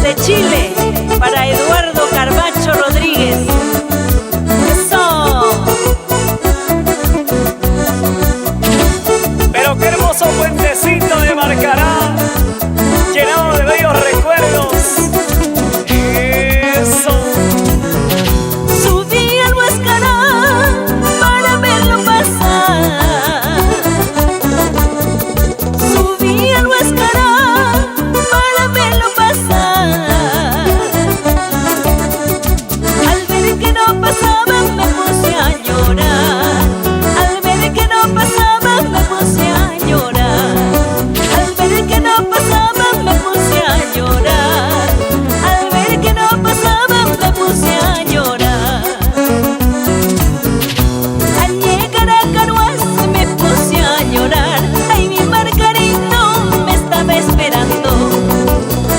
desde Chile para Eduardo Carbacho Rodríguez. ¡Eso! Pero qué hermoso puentecito de Barcará, llenado de bellos recuerdos. Eso. Subí al Huascará para verlo pasar. Subí al Huascará para verlo pasar. Al ver que no pasaba me puse a llorar. Al ver que no pasaba me puse a llorar. Al ver que no pasaba me puse a llorar. Al ver que no pasaba me puse a llorar. Al llegar a Caruas me puse a llorar. Ay, mi Margarito me estaba esperando.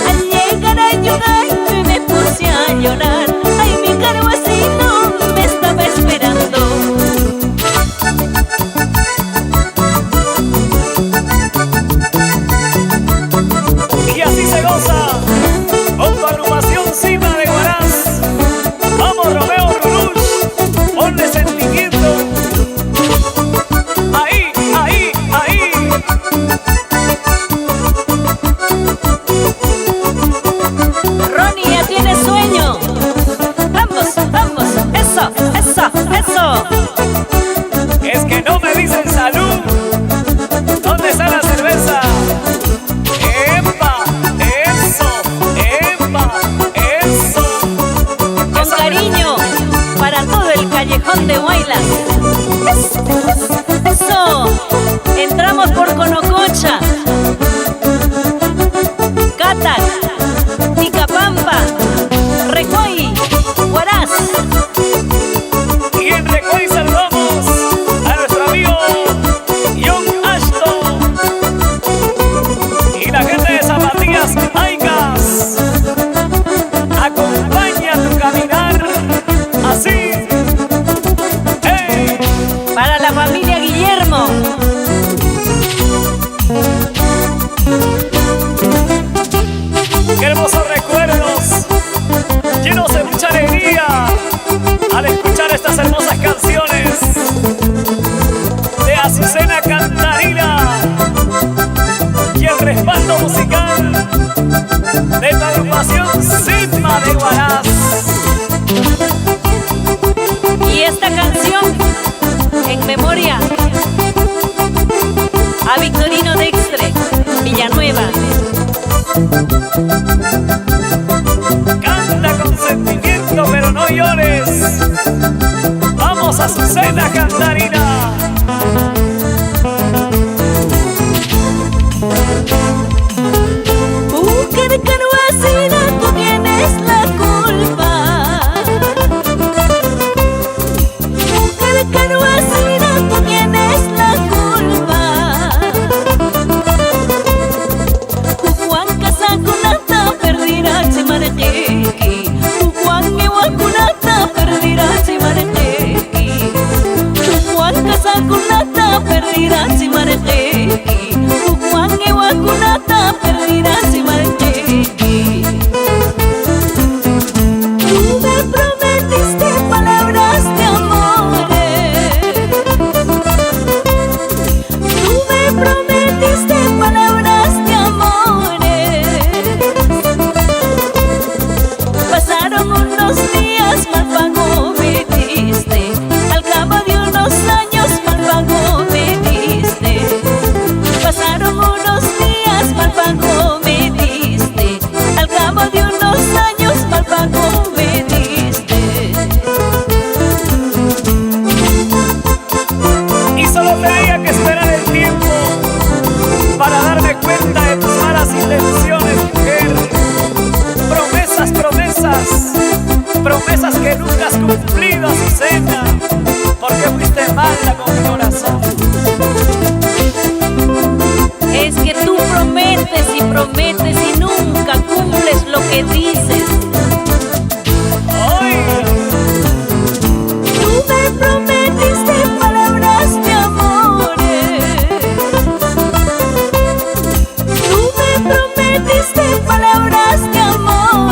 Al llegar a Yungay me puse a llorar. Ay, mi Caruasito me estaba esperando. Y así se goza con tu agrupación Cima de Huaraz. Vamos, Romeo Rurush, ponle sentimiento. Ahí, ahí, ahí. Ronnie ya tiene sueño. Vamos, vamos, eso, eso, eso. Es que no me dicen salud. ¿Dónde está la cerveza? ¡Epa! ¡Eso! ¡Epa! ¡Eso! Con cariño para todo el callejón de Huaylas. Eso. Entramos por Conococha, Catac, Ticapampa, Recoy, Huaraz. Y en Recoy saludamos a nuestro amigo John Ashton y la gente de Zapatillas Aicas. Acompaña tu caminar así. ¡Hey! Para la familia Guillermo. ¡Qué hermosos recuerdos! Llenos de mucha alegría al escuchar estas hermosas canciones de Azucena Cantarina y el respaldo musical de tu agrupación Cima de Huaraz. Y esta canción en memoria a Victorino Dextre, Villanueva. Canta con sentimiento pero no llores. Vamos, Azucena Cantarina. Mujer caruasina, tú tienes la culpa. Mujer caruasina, tú tienes la culpa. Juan Casaconata perdirá Chimaretequi. Juan Ewakunata perdirá Chimaretequi. Juan Casaconata perdirá Chimaretequi. Juan Ewakunata perdirá Chimaretequi. Tú me prometiste palabras de amores. Tú me prometiste palabras de amores. Pasaron unos días, mal pago me diste. Al cabo de unos años, mal pago me diste. Pasaron unos días, mal pago me diste. Al cabo de unos años, mal pago me diste. Y solo tenía que esperar el tiempo para darme cuenta de tus malas intenciones, mujer. Promesas, promesas, promesas que nunca has cumplido, Azucena, porque fuiste mala con mi corazón. Es que tú prometes y prometes y nunca cumples lo que dices. Oiga. Tú me prometiste palabras de amores. Tú me prometiste palabras de amor.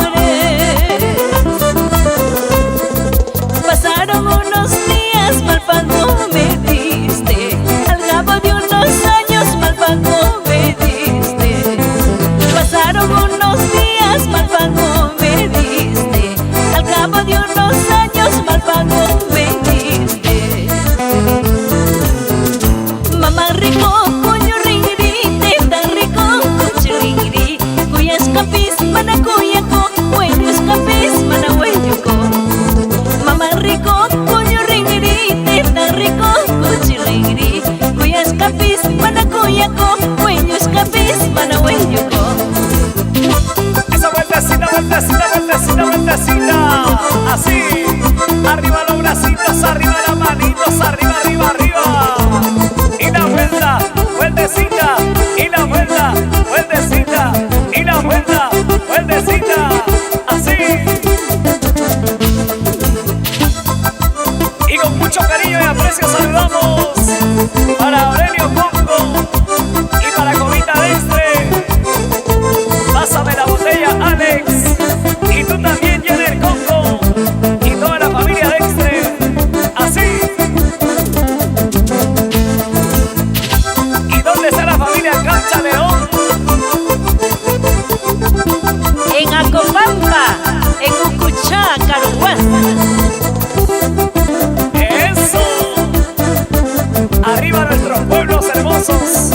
hermosos.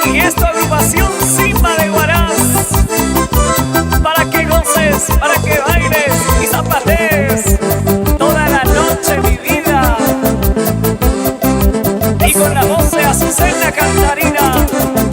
Y esta agrupación Simba de Huaraz, para que goces, para que bailes y zapatees toda la noche, mi vida. Y con la voz de Azucena Cantarina.